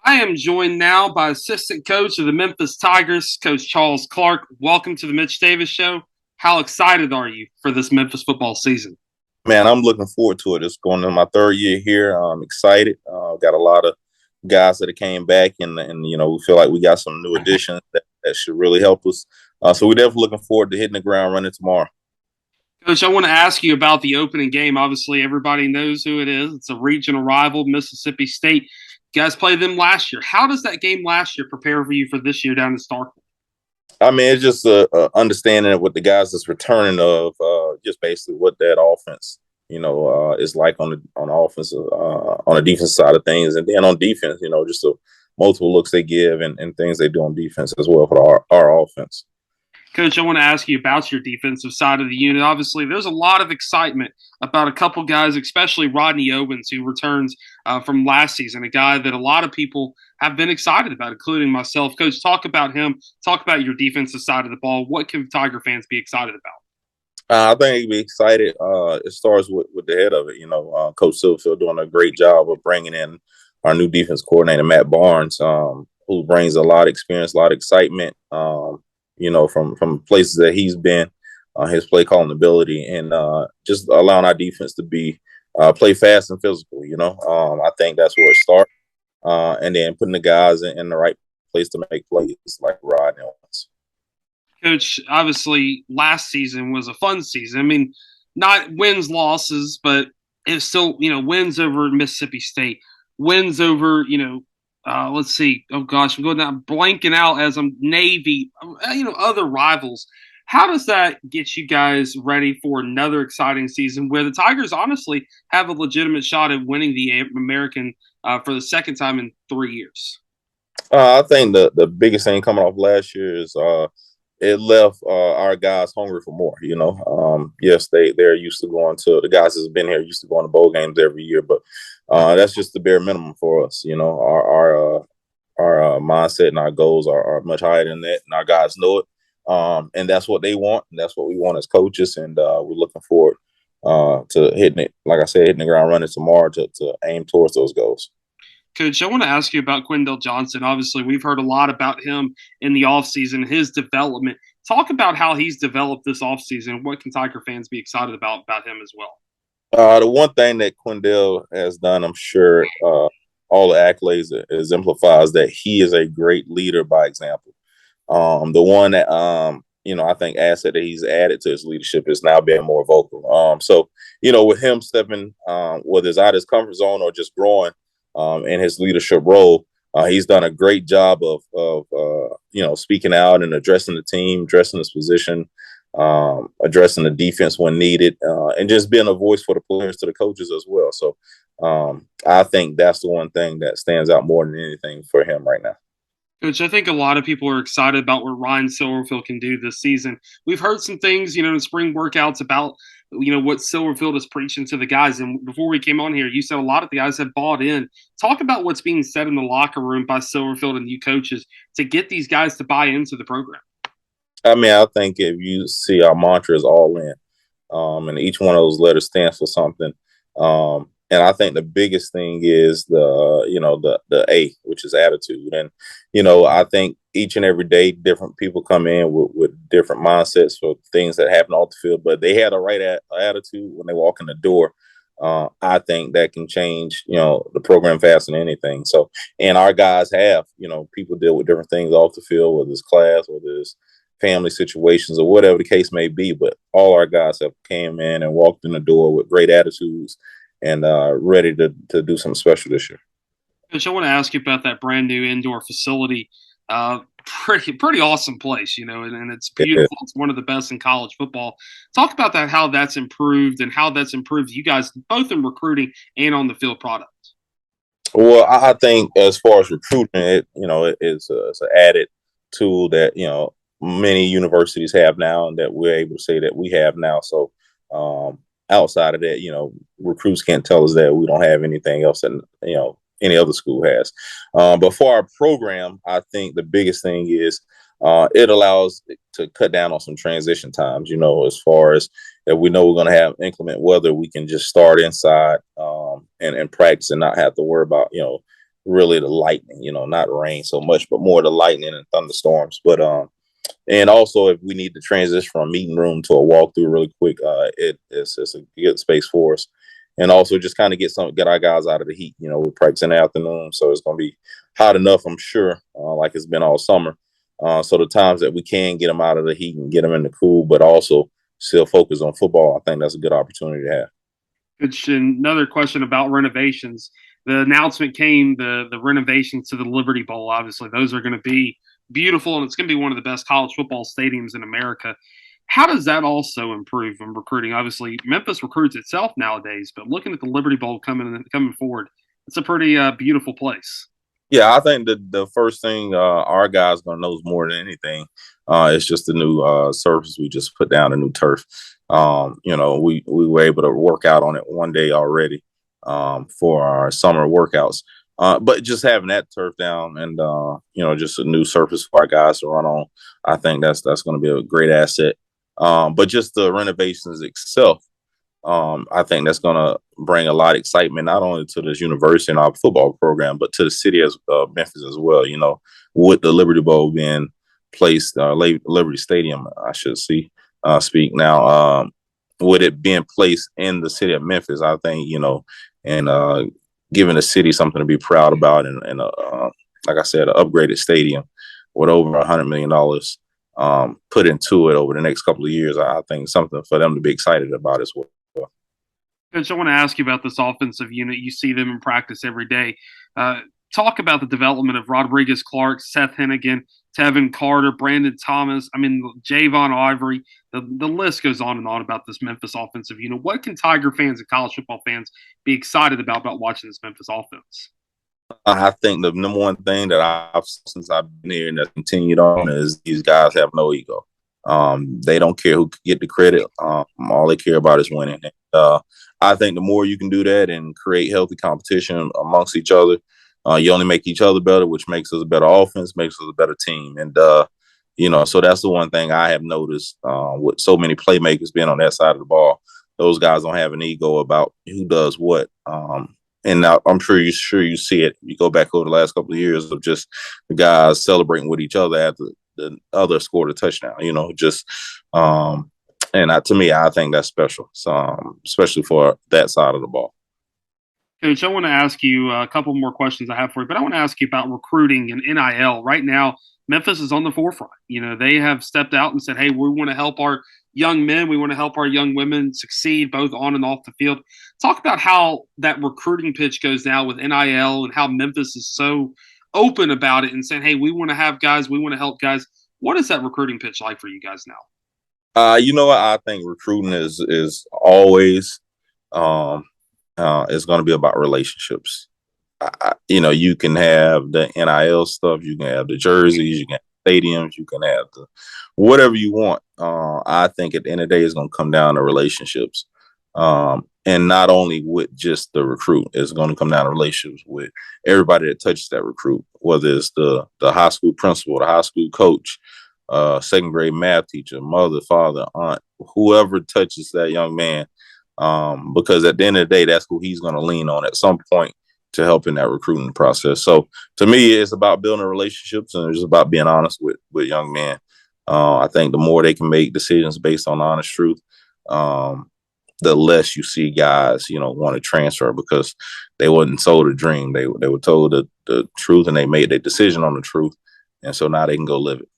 I am joined now by assistant coach of the Memphis Tigers, Coach Charles Clark. Welcome to the Mitch Davis Show. How excited are you for this Memphis football season? Man, I'm looking forward to it. It's going to my third year here. I'm excited. Got a lot of guys that have came back, and we feel like we got some new additions that should really help us. So we're definitely looking forward to hitting the ground running tomorrow. Coach, I want to ask you about the opening game. Obviously, everybody knows who it is. It's a regional rival, Mississippi State. You guys played them last year. How does that game last year prepare for you for this year down in Starkville? I mean, it's just a understanding of what the guys that's returning of just basically what that offense, is like on the offense, on the defense side of things, and then on defense, just the multiple looks they give and things they do on defense as well for our offense. Coach, I want to ask you about your defensive side of the unit. Obviously, there's a lot of excitement about a couple guys, especially Rodney Owens, who returns from last season, a guy that a lot of people have been excited about, including myself. Coach, talk about him. Talk about your defensive side of the ball. What can Tiger fans be excited about? I think he'd be excited. It starts with the head of it. Coach Silverfield doing a great job of bringing in our new defense coordinator, Matt Barnes, who brings a lot of experience, a lot of excitement. From places that he's been, his play calling ability, and just allowing our defense to be play fast and physical. I think that's where it starts, and then putting the guys in the right place to make plays like Rodney Owens. Coach, obviously, last season was a fun season. I mean, not wins, losses, but it's still, wins over Mississippi State, wins over, let's see. Oh gosh, I'm going down, blanking out as I'm Navy. Other rivals. How does that get you guys ready for another exciting season where the Tigers honestly have a legitimate shot at winning the American for the second time in 3 years? I think the biggest thing coming off last year is it left our guys hungry for more. Yes, they're used to going to the guys that's been here used to going to bowl games every year, but that's just the bare minimum for us. Our mindset and our goals are much higher than that, and our guys know it. And that's what they want, and that's what we want as coaches. And we're looking forward to hitting it, like I said, hitting the ground running tomorrow to aim towards those goals. Coach, I want to ask you about Quinton Johnson. Obviously, we've heard a lot about him in the offseason, his development. Talk about how he's developed this offseason. What can Tiger fans be excited about him as well? The one thing that Quindell has done, I'm sure all the accolades exemplifies that he is a great leader by example. The one that, I think asset that he's added to his leadership is now being more vocal. So, with him stepping, whether it's out of his comfort zone or just growing in his leadership role, he's done a great job of speaking out and addressing the team, addressing his position, addressing the defense when needed, and just being a voice for the players to the coaches as well. So I think that's the one thing that stands out more than anything for him right now. Coach, I think a lot of people are excited about what Ryan Silverfield can do this season. We've heard some things, in spring workouts about, what Silverfield is preaching to the guys. And before we came on here, you said a lot of the guys have bought in. Talk about what's being said in the locker room by Silverfield and you coaches to get these guys to buy into the program. I mean, I think if you see our mantra is all in, and each one of those letters stands for something. And I think the biggest thing is the A, which is attitude. And, I think each and every day, different people come in with different mindsets for things that happen off the field, but they had a right attitude when they walk in the door. I think that can change, the program faster than anything. So, and our guys have, people deal with different things off the field, whether it's class, whether it's family situations or whatever the case may be. But all our guys have came in and walked in the door with great attitudes and ready to do something special this year. Coach, I want to ask you about that brand new indoor facility. Pretty awesome place, and it's beautiful. It's one of the best in college football. Talk about that, how that's improved and how that's improved you guys both in recruiting and on the field product. Well, I think as far as recruiting, it's an added tool that, many universities have now and that we're able to say that we have now. So outside of that, recruits can't tell us that we don't have anything else that, any other school has. But for our program, I think the biggest thing is it allows to cut down on some transition times, as far as if we know we're going to have inclement weather, we can just start inside and practice and not have to worry about, really the lightning, not rain so much, but more the lightning and thunderstorms. But and also if we need to transition from a meeting room to a walkthrough really quick, it's a good space for us. And also just kind of get our guys out of the heat. We're practicing in the afternoon, so it's going to be hot enough, I'm sure, like it's been all summer. So the times that we can get them out of the heat and get them in the cool, but also still focus on football, I think that's a good opportunity to have. Another question about renovations. The announcement came, the renovations to the Liberty Bowl. Obviously, those are going to be beautiful, and it's going to be one of the best college football stadiums in America. How does that also improve in recruiting? Obviously, Memphis recruits itself nowadays, but looking at the Liberty Bowl coming forward, it's a pretty beautiful place. Yeah, I think the first thing our guys gonna know more than anything is just the new surface we just put down, a new turf. We were able to work out on it one day already for our summer workouts. But just having that turf down and just a new surface for our guys to run on, I think that's going to be a great asset. But just the renovations itself, I think that's going to bring a lot of excitement, not only to this university and our football program, but to the city as Memphis as well. With the Liberty Bowl being placed, Liberty Stadium, I should speak now. With it being placed in the city of Memphis, I think and giving the city something to be proud about, and like I said, an upgraded stadium with over $100 million put into it over the next couple of years. I think something for them to be excited about as well. Coach, I want to ask you about this offensive unit. You see them in practice every day. Talk about the development of Rodriguez Clark, Seth Hennigan, Tevin Carter, Brandon Thomas. I mean, Javon Ivory. The list goes on and on about this Memphis offensive unit. What can Tiger fans and college football fans be excited about watching this Memphis offense? I think the number one thing that since I've been here and that's continued on is these guys have no ego. They don't care who get the credit. All they care about is winning. I think the more you can do that and create healthy competition amongst each other, you only make each other better, which makes us a better offense, makes us a better team. And, so that's the one thing I have noticed with so many playmakers being on that side of the ball. Those guys don't have an ego about who does what. And now I'm sure you see it. You go back over the last couple of years of just the guys celebrating with each other after the other scored a touchdown. To me, I think that's special. So, especially for that side of the ball. Coach, I want to ask you a couple more questions I have for you, but I want to ask you about recruiting and NIL. Right now, Memphis is on the forefront. They have stepped out and said, hey, we want to help our young men. We want to help our young women succeed both on and off the field. Talk about how that recruiting pitch goes now with NIL and how Memphis is so open about it and saying, hey, we want to have guys. We want to help guys. What is that recruiting pitch like for you guys now? You know what? I think recruiting is always it's going to be about relationships. You can have the NIL stuff, you can have the jerseys, you can have stadiums, you can have the whatever you want. I think at the end of the day, it's going to come down to relationships, and not only with just the recruit. It's going to come down to relationships with everybody that touches that recruit, whether it's the high school principal, the high school coach, second grade math teacher, mother, father, aunt, whoever touches that young man. Because at the end of the day, that's who he's going to lean on at some point to help in that recruiting process. So to me, it's about building relationships and it's about being honest with young men. I think the more they can make decisions based on honest truth, the less you see guys, want to transfer because they wasn't sold a dream. They were told the truth and they made their decision on the truth. And so now they can go live it.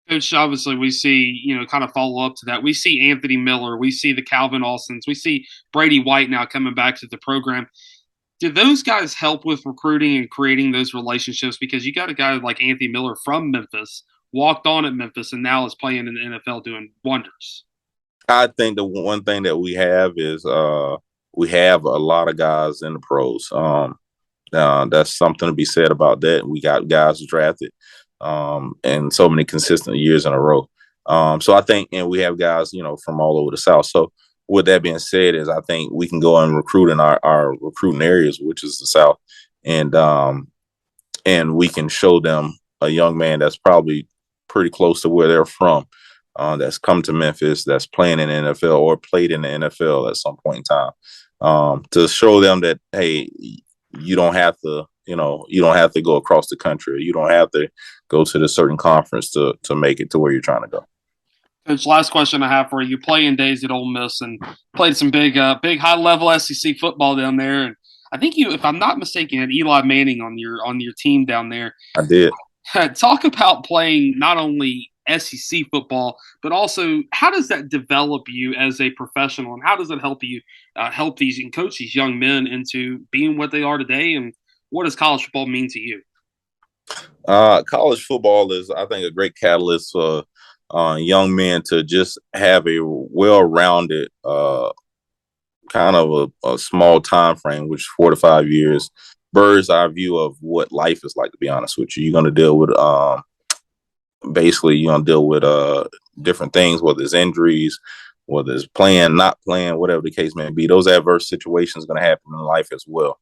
Coach, obviously, we see, kind of follow up to that. We see Anthony Miller. We see the Calvin Austins. We see Brady White now coming back to the program. Do those guys help with recruiting and creating those relationships? Because you got a guy like Anthony Miller from Memphis, walked on at Memphis, and now is playing in the NFL doing wonders. I think the one thing that we have is we have a lot of guys in the pros. That's something to be said about that. We got guys drafted and so many consistent years in a row. So I think, and we have guys, from all over the South. So with that being said, is I think we can go and recruit in our recruiting areas, which is the South, and we can show them a young man that's probably pretty close to where they're from, that's come to Memphis, that's playing in the NFL or played in the NFL at some point in time, to show them that, hey, you don't have to, you don't have to go across the country. You don't have to go to the certain conference to make it to where you're trying to go. Coach, last question I have for you. Playing days at Ole Miss and played some big high level SEC football down there. And I think you, if I'm not mistaken, had Eli Manning on your team down there. I did. Talk about playing not only SEC football, but also how does that develop you as a professional, and how does it help you help these and coach these young men into being what they are today? And what does college football mean to you? College football is, I think, a great catalyst for young men to just have a well-rounded kind of a small time frame, which is 4 to 5 years, bird's eye view of what life is like. To be honest with you, you're going to deal with basically you're going to deal with different things, whether it's injuries, whether it's playing, not playing, whatever the case may be. Those adverse situations are going to happen in life as well.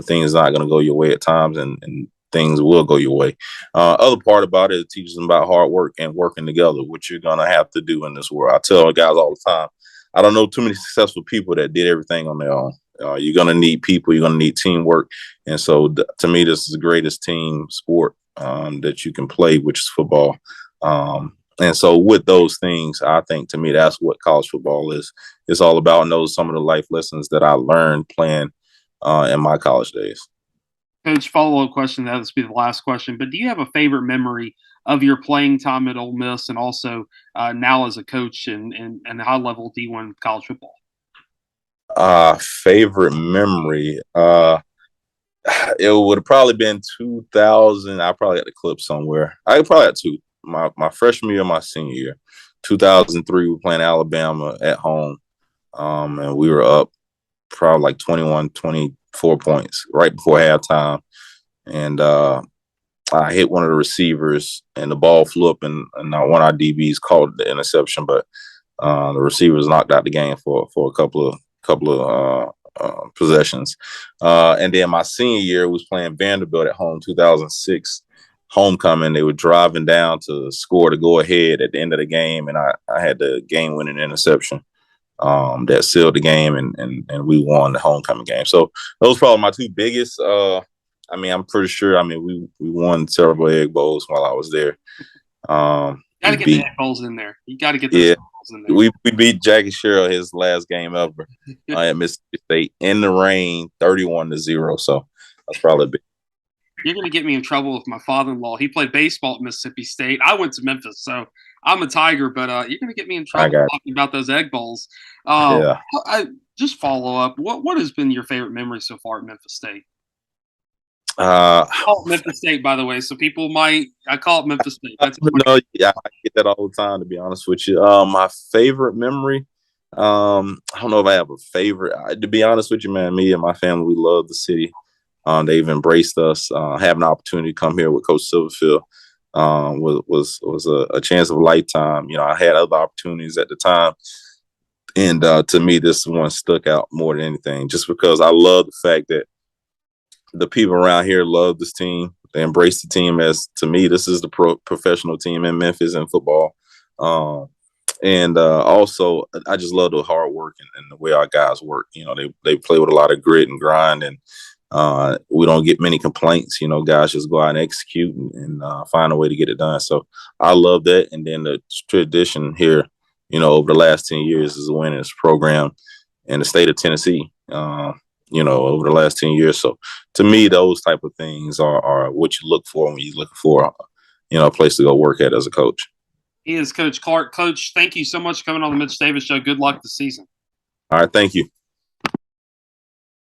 Things are not going to go your way at times, and things will go your way. Other part about it teaches them about hard work and working together, which you're going to have to do in this world. I tell guys all the time, I don't know too many successful people that did everything on their own. You're going to need people. You're going to need teamwork. And so to me, this is the greatest team sport that you can play, which is football. And so with those things, I think to me, that's what college football is. It's all about. And those some of the life lessons that I learned playing in my college days. Coach, follow-up question. That will be the last question. But do you have a favorite memory of your playing time at Ole Miss, and also now as a coach and high-level D1 college football? Favorite memory? It would have probably been 2000. I probably got the clip somewhere. I probably had two. My freshman year, my senior year. 2003, we were playing Alabama at home, and we were up probably like 21, 24 points right before halftime. And I hit one of the receivers, and the ball flew up, and one of our DBs called the interception, but the receivers knocked out the game for a couple of possessions. And then my senior year was playing Vanderbilt at home, 2006 homecoming. They were driving down to score to go ahead at the end of the game, and I had the game-winning interception that sealed the game, and we won the homecoming game. So those are probably my two biggest. I'm pretty sure. We won several Egg Bowls while I was there. Got to get the Egg Bowls in there. You got to get those Egg Bowls in there. We beat Jackie Sherrill his last game ever at Mississippi State in the rain, 31-0. So that's probably big. You're going to get me in trouble with my father-in-law. He played baseball at Mississippi State. I went to Memphis, so I'm a Tiger, but you're going to get me in trouble talking about those Egg Bowls. Just follow up. What has been your favorite memory so far at Memphis State? I call it Memphis State, by the way, so people might. I call it Memphis State. I get that all the time, to be honest with you. My favorite memory. I don't know if I have a favorite. To be honest with you, man, me and my family, we love the city. They've embraced us. Having an opportunity to come here with Coach Silverfield was a chance of a lifetime. I had other opportunities at the time, and to me, this one stuck out more than anything, just because I love the fact that the people around here love this team. They embrace the team as, to me, this is the professional team in Memphis in football. And also, I just love the hard work and the way our guys work. They play with a lot of grit and grind, and we don't get many complaints. Guys just go out and execute and find a way to get it done. So I love that. And then the tradition here, over the last 10 years is winning this program in the state of Tennessee. Over the last 10 years. So to me, those type of things are what you look for when you look for, a place to go work at as a coach. He is Coach Clark. Coach, thank you so much for coming on the Mitch Davis Show. Good luck this season. All right. Thank you.